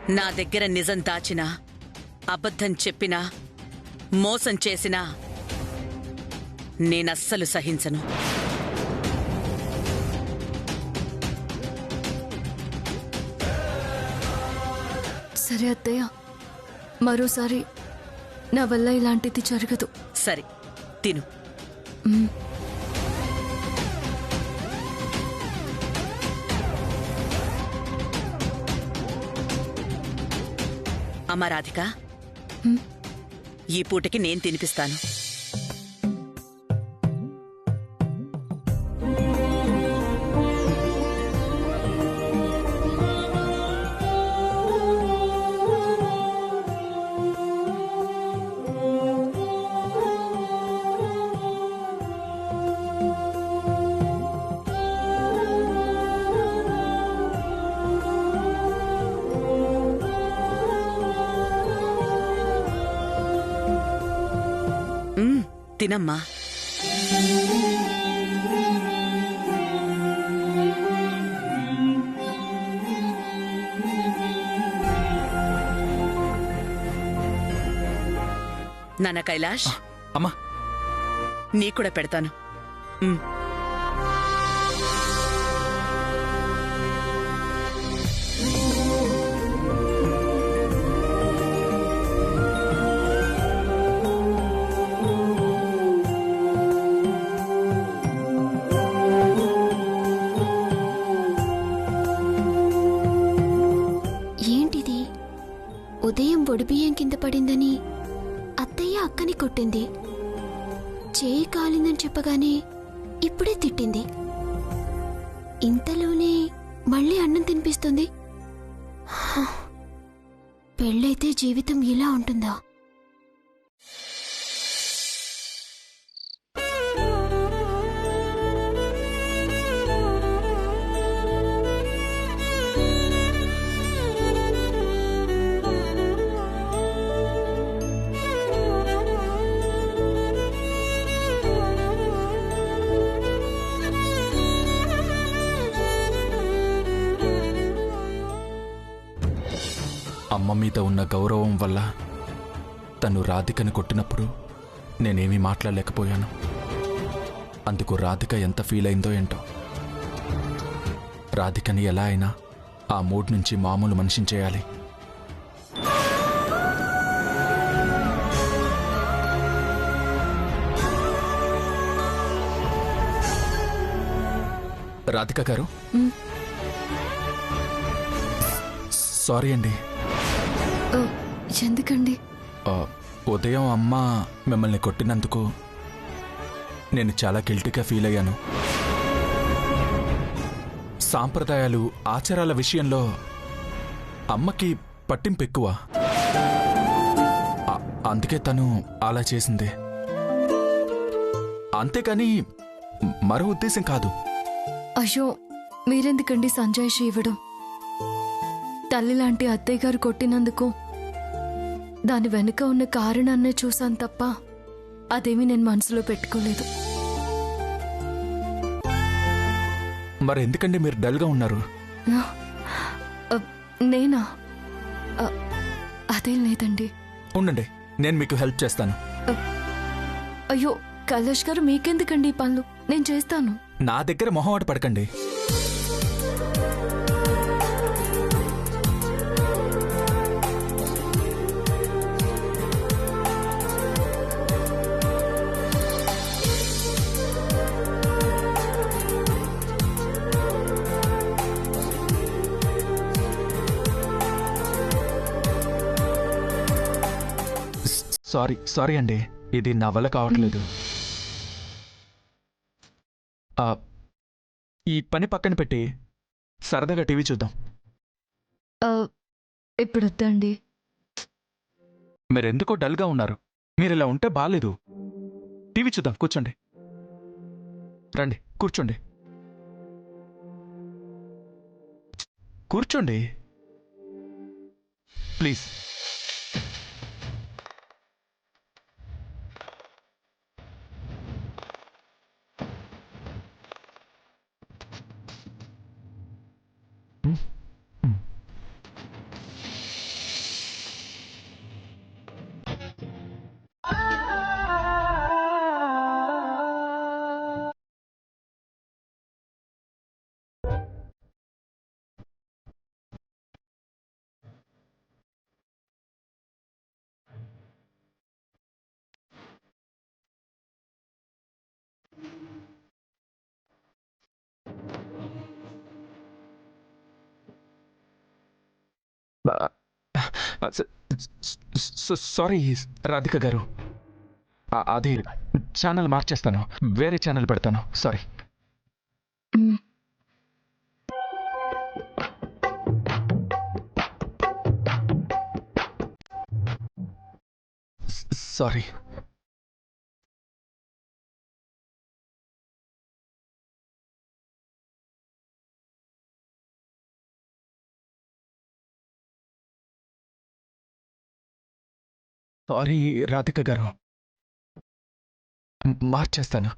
నా దగ్గర నిజం దాచినా, అబద్ధం చెప్పినా, మోసం చేసినా నేనస్సలు సహించను. సరే అత్తయ్య, మరోసారి నా వల్ల ఇలాంటిది జరగదు. సరే, తిను. అమ్మా రాధిక, ఈ పూటకి నేను తినిపిస్తాను. తినమ్మా. నాన్న కైలాష్, అమ్మా, నీ కూడా పెడతాను. ఉదయం ఒడిబియ్యం కింద పడిందని అత్తయ్య అక్కని కొట్టింది. చేయి కాలిందని చెప్పగానే ఇప్పుడే తిట్టింది. ఇంతలోనే మళ్ళీ అన్నం తినిపిస్తుంది. పెళ్ళైతే జీవితం ఇలా ఉంటుందా? అమ్మ మీద ఉన్న గౌరవం వల్ల తను రాధికని కొట్టినప్పుడు నేనేమీ మాట్లాడలేకపోయాను. అందుకు రాధిక ఎంత ఫీల్ అయిందో ఏంటో. రాధికని ఎలా అయినా ఆ మూడ్ నుంచి మామూలు మనిషిని చేయాలి. రాధిక గారు, సారీ అండి. ఎందుకండి? ఉదయం అమ్మ మిమ్మల్ని కొట్టినందుకు నేను చాలా గిల్టీగా ఫీల్ అయ్యాను. సాంప్రదాయాలు, ఆచారాల విషయంలో అమ్మకి పట్టింపు ఎక్కువ. అందుకే తను అలా చేసింది. అంతేకాని మరో ఉద్దేశం కాదు. అయ్యో, మీరెందుకండి సంజాయిషి ఇవ్వడం? తల్లి లాంటి అత్తయ్య గారు కొట్టినందుకు దాని వెనుక ఉన్న కారణాన్నే చూశాను తప్ప అదేమీ నేను మనసులో పెట్టుకోలేదు. మరెందుకండి మీరు డల్గా ఉన్నారు? నేనా? అదేం లేదండి. ఉండండి, నేను మీకు హెల్ప్ చేస్తాను. అయ్యో కైలాష్ గారు, మీకెందుకండి ఈ పనులు? నేను చేస్తాను. నా దగ్గర మొహమాట పడకండి. సారీ అండి, ఇది నా వల్ల కావట్లేదు. ఈ పని పక్కన పెట్టి సరదాగా టీవీ చూద్దాం. ఇప్పుడు వద్దండి. మీరెందుకో డల్గా ఉన్నారు. మీరు ఇలా ఉంటే బాగాలేదు. టీవీ చూద్దాం, కూర్చోండి. రండి, కూర్చోండి. కూర్చోండి ప్లీజ్. సారీ రాధిక గారు, అది ఛానల్ మార్చేస్తాను, వేరే ఛానల్ పెడతాను. సారీ. సారీ. సారీ రాధిక గారు, మార్చేస్తాను.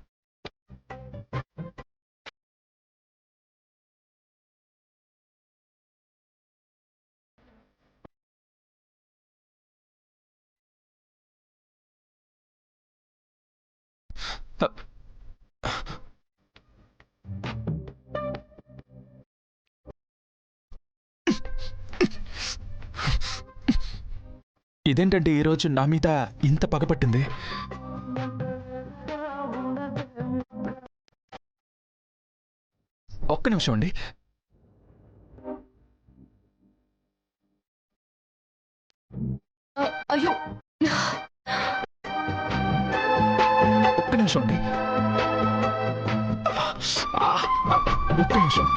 ఇదేంటంటే ఈరోజు నా మీద ఇంత పగపట్టింది? ఒక్క నిమిషం అండి. అయ్యో, ఒక్క నిమిషం అండి. ఒక్క నిమిషం.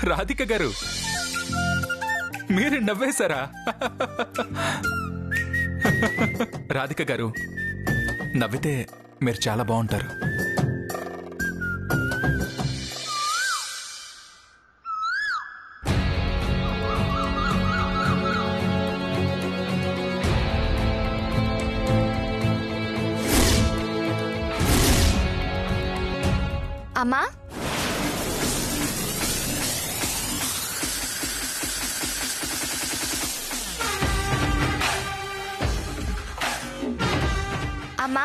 రాధిక గారు, మీరు నవ్వేశారా? రాధిక గారు, నవ్వితే మీరు చాలా బాగుంటారు. అమ్మా, అమ్మా,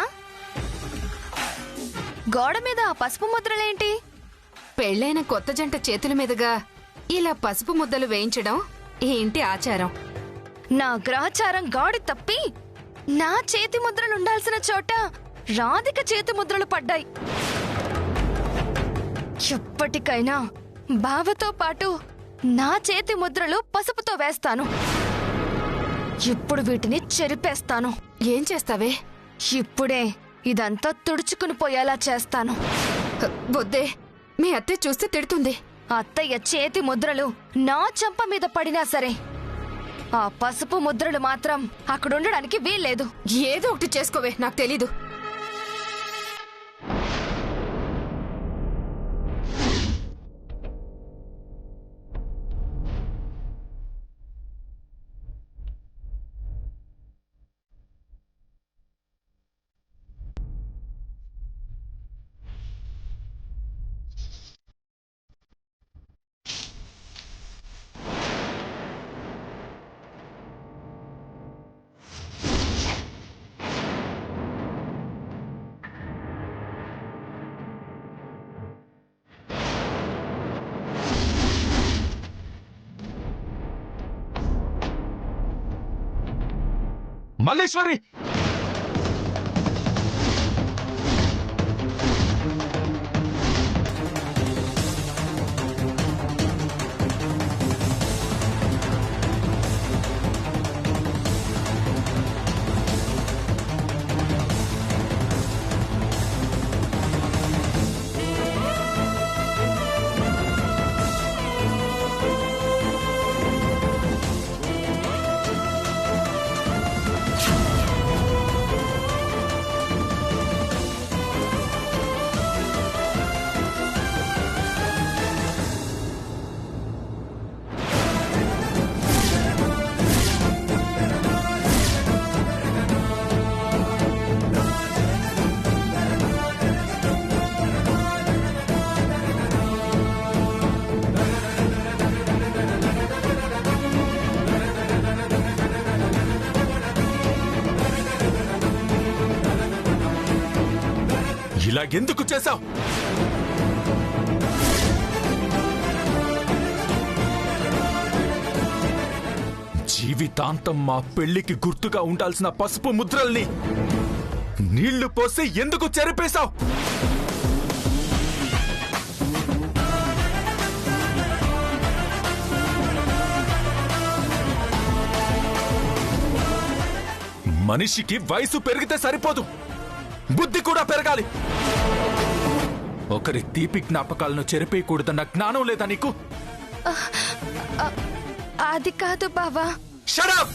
గోడ మీద ఆ పసుపు ముద్రలేంటి? పెళ్ళైన కొత్త జంట చేతుల మీదుగా ఇలా పసుపు ముద్దలు వేయించడం ఈ ఇంటి ఆచారం. నా గ్రహచారం గాడి తప్పి నా చేతి ముద్రలు ఉండాల్సిన చోట రాధిక చేతి ముద్రలు పడ్డాయి. ఎప్పటికైనా బావతో పాటు నా చేతి ముద్రలు పసుపుతో వేస్తాను. ఇప్పుడు వీటిని చెరిపేస్తాను. ఏం చేస్తావే? ఇప్పుడే ఇదంతా తుడుచుకుని పోయేలా చేస్తాను. వద్దే, మీ అత్తయ్య చూస్తే తిడుతుంది. అత్తయ్య చేతి ముద్రలు నా చెంప మీద పడినా సరే ఆ పసుపు ముద్రలు మాత్రం అక్కడుండడానికి వీల్లేదు. ఏదో ఒకటి చేసుకోవే, నాకు తెలీదు. మల్లేశ్వరి, ఎందుకు చేశావు? జీవితాంతం మా పెళ్లికి గుర్తుగా ఉండాల్సిన పసుపు ముద్రల్ని నీళ్లు పోసి ఎందుకు చెరిపేశావు? మనిషికి వయసు పెరిగితే సరిపోదు, బుద్ధి కూడా పెరగాలి. ఒకరి తీపి జ్ఞాపకాలను చెరిపేయకూడదన్న జ్ఞానం లేదా నీకు? అది కాదు బావా. Shut up!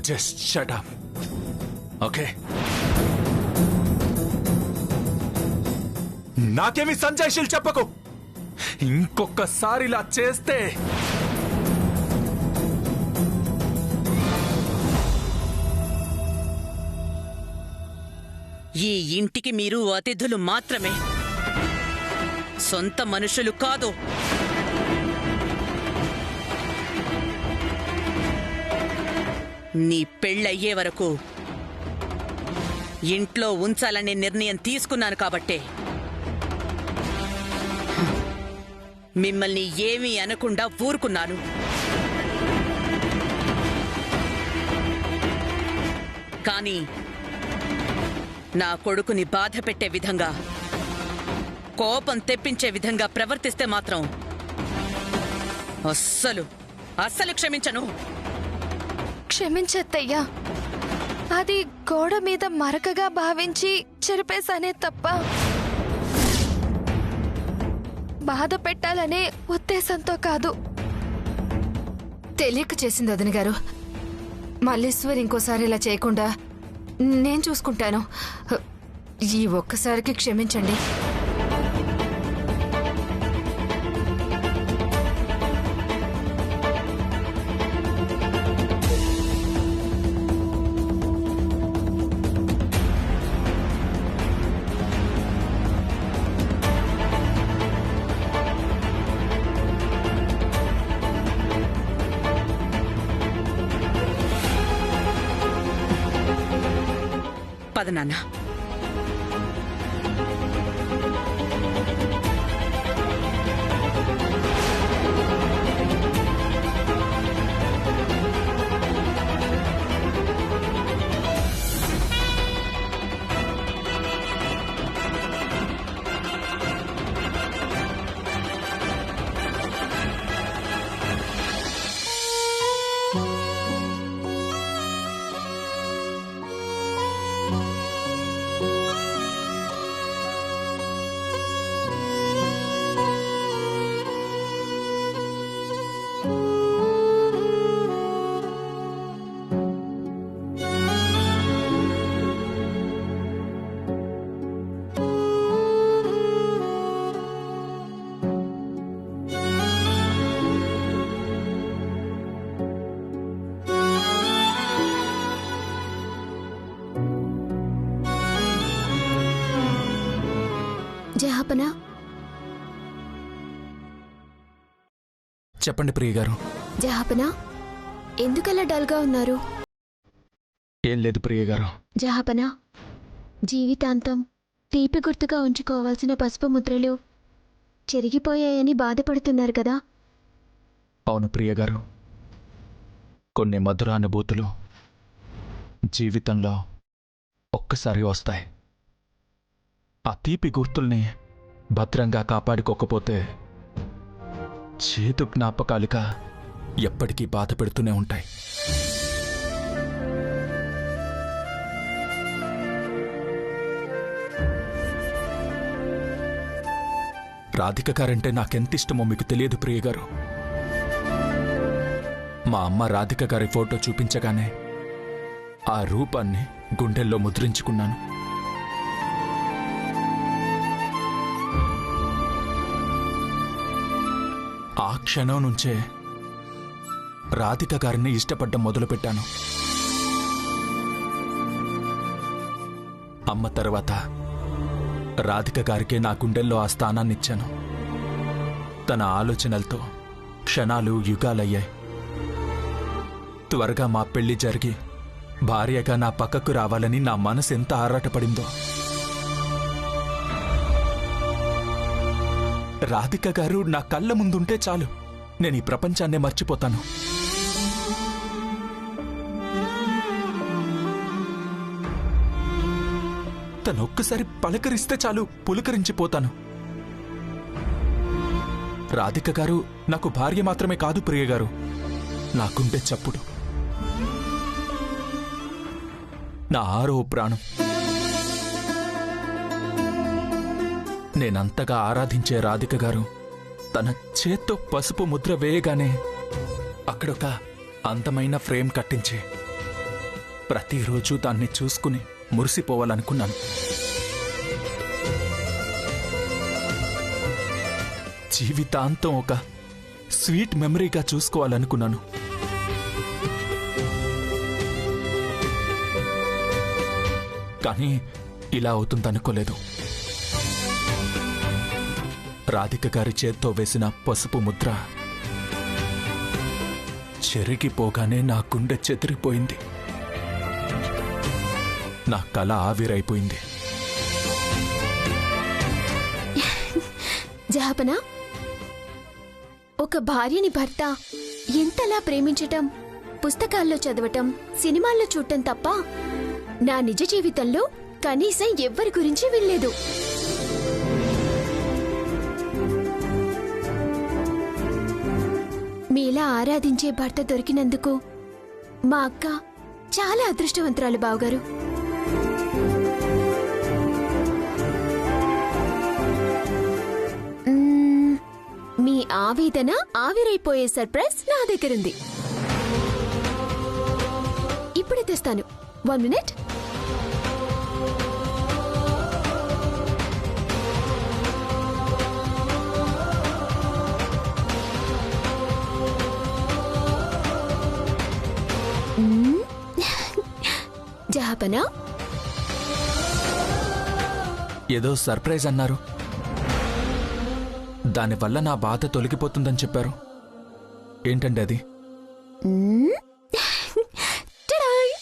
Just shut up. Okay? నాకేమి సంజాయిషీలు చెప్పకు. ఇంకొకసారి ఇలా చేస్తే ఈ ఇంటికి మీరు అతిథులు మాత్రమే, సొంత మనుషులు కాదు. నీ పెళ్ళయ్యే వరకు ఇంట్లో ఉంచాలనే నిర్ణయం తీసుకున్నాను కాబట్టే మిమ్మల్ని ఏమీ అనకుండా ఊరుకున్నాను. కానీ నా కొడుకుని బాధ పెట్టే విధంగా, కోపం తెప్పించే విధంగా ప్రవర్తిస్తే మాత్రం అస్సలు క్షమించను. క్షమించత్తయ్యా. అది గోడ మీద మరకగా భావించి చెరిపేశానే తప్ప బాధ పెట్టాలనే ఉద్దేశంతో కాదు. తెలియక చేసింది వదిన గారు. మల్లీశ్వర్ ఇంకోసారి ఇలా చేయకుండా నేను చూసుకుంటాను. ఈ ఒక్కసారికి క్షమించండి. పద నాన్న. జహాపనా, చెప్పండి ప్రియ గారు. జహాపనా, ఎందుకలా డల్గా ఉన్నారు? ఏం లేదు ప్రియ గారు. జహాపనా, జీవితాంతం తీపి గుర్తుగా ఉంచుకోవాల్సిన పసుపు ముద్రలు చెరిగిపోయాయని బాధపడుతున్నారు కదా? అవును ప్రియ గారు. కొన్ని మధుర అనుభూతులు జీవితంలో ఒక్కసారి వస్తాయి. ఆ తీపి గుర్తుల్ని భద్రంగా కాపాడుకోకపోతే చేతు జ్ఞాపకాలుగా ఎప్పటికీ బాధ పెడుతూనే ఉంటాయి. రాధిక గారంటే నాకెంత ఇష్టమో మీకు తెలియదు ప్రియ గారు. మా అమ్మ రాధిక గారి ఫోటో చూపించగానే ఆ రూపాన్ని గుండెల్లో ముద్రించుకున్నాను. ఆ క్షణం నుంచే రాధిక గారిని ఇష్టపడ్డం మొదలుపెట్టాను. అమ్మ తర్వాత రాధిక గారికే నా గుండెల్లో ఆ స్థానాన్నిచ్చాను. తన ఆలోచనలతో క్షణాలు యుగాలయ్యాయి. త్వరగా మా పెళ్లి జరిగి భార్యగా నా పక్కకు రావాలని నా మనసు ఎంత ఆరాటపడిందో. రాధిక గారు నా కళ్ళ ముందుంటే చాలు, నేను ఈ ప్రపంచాన్నే మర్చిపోతాను. తనొక్కసారి పలకరిస్తే చాలు, పులకరించిపోతాను. రాధిక గారు నాకు భార్య మాత్రమే కాదు ప్రియ గారు, నా గుండె చప్పుడు, నా 6వ ప్రాణం. నేనంతగా ఆరాధించే రాధిక గారు తన చేత్తో పసుపు ముద్ర వేయగానే అక్కడొక అందమైన ఫ్రేమ్ కట్టించి ప్రతిరోజు దాన్ని చూసుకుని మురిసిపోవాలనుకున్నాను. జీవితాంతం ఒక స్వీట్ మెమరీగా చూసుకోవాలనుకున్నాను. కానీ ఇలా అవుతుందనుకోలేదు. రాధిక గారి చేత్తో వేసిన పసుపు ముద్ర చెరిగిపోగానే నా గుండె చెదిరిపోయింది. నా కల ఆవిరైపోయింది. జహాపనా, ఒక భార్యని భర్త ఎంతలా ప్రేమించటం పుస్తకాల్లో చదవటం, సినిమాల్లో చూడటం తప్ప నా నిజ జీవితంలో కనీసం ఎవ్వరి గురించి వినలేదు. మీలా ఆరాధించే భర్త దొరికినందుకు మా అక్క చాలా అదృష్టవంతురాలు బావగారు. మీ ఆవేదన ఆవిరైపోయే సర్ప్రైజ్ నా దగ్గరుంది. ఇప్పుడే తెస్తాను. 1 minute. జహాపనా, ఏదో సర్ప్రైజ్ అన్నారు, దానివల్ల నా బాధ తొలగిపోతుందని చెప్పారు. ఏంటండి అది? టడాయ్!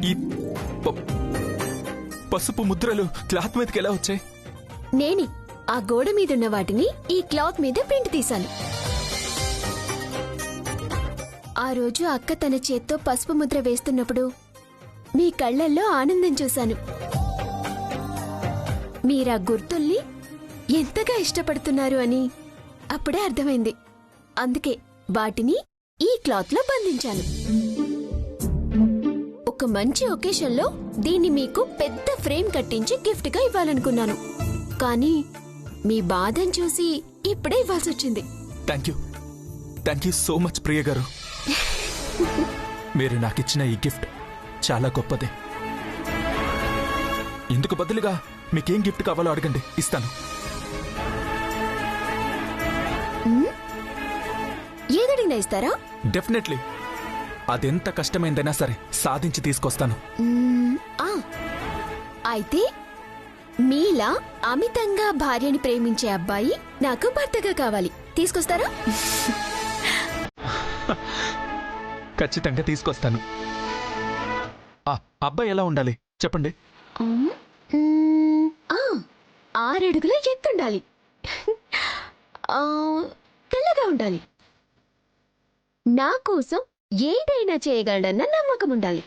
ఈ పసుపు ముద్రలు క్లాత్ మీదకి ఎలా వచ్చాయి? నేనే ఆ గోడ మీదున్న వాటిని ఈ క్లాత్ మీద ప్రింట్ తీశాను. ఆ రోజు అక్క తన చేత్తో పసుపు ముద్ర వేస్తున్నప్పుడు మీ కళ్ళల్లో ఆనందం చూశాను. మీరా గుర్తుల్ని ఎంతగా ఇష్టపడుతున్నారు అని అప్పుడే అర్థమైంది. అందుకే వాటిని ఈ క్లాత్ లో బంధించాను. ఒక మంచి ఒకేషన్లో దీన్ని మీకు పెద్ద ఫ్రేమ్ కట్టించి గిఫ్ట్ గా ఇవ్వాలనుకున్నాను. కానీ మీ బాధను చూసి ఇప్పుడే ఇవ్వాల్సి వచ్చింది. థ్యాంక్ యూ సో మచ్ ప్రియ గారు. మీరు నాకిచ్చిన ఈ గిఫ్ట్ చాలా గొప్పదే. ఇందుకు బదులుగా మీకేం గిఫ్ట్ కావాలో అడగండి, ఇస్తాను. ఏదడిగినా ఇస్తారా? డెఫినెట్లీ. అదెంత కష్టమైందైనా సరే సాధించి తీసుకొస్తాను. అయితే మీలా అమితంగా భార్యని ప్రేమించే అబ్బాయి నాకు భర్తగా కావాలి. తీసుకొస్తారా? ఖచ్చితంగా తీసుకొస్తాను. అబ్బాయి ఎలా ఉండాలి చెప్పండి? 6 అడుగుల ఎత్తుండాలి. తెల్లగా ఉండాలి. నా కోసం ఏదైనా చేయగలడన్న నమ్మకం ఉండాలి.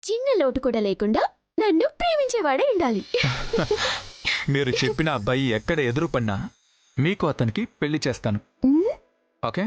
చిన్న లోటు కూడా లేకుండా నన్ను ప్రేమించేవాడే ఉండాలి. మీరు చెప్పిన అబ్బాయి ఎక్కడ ఎదురుపడినా మీకు అతనికి పెళ్లి చేస్తాను. ఓకే?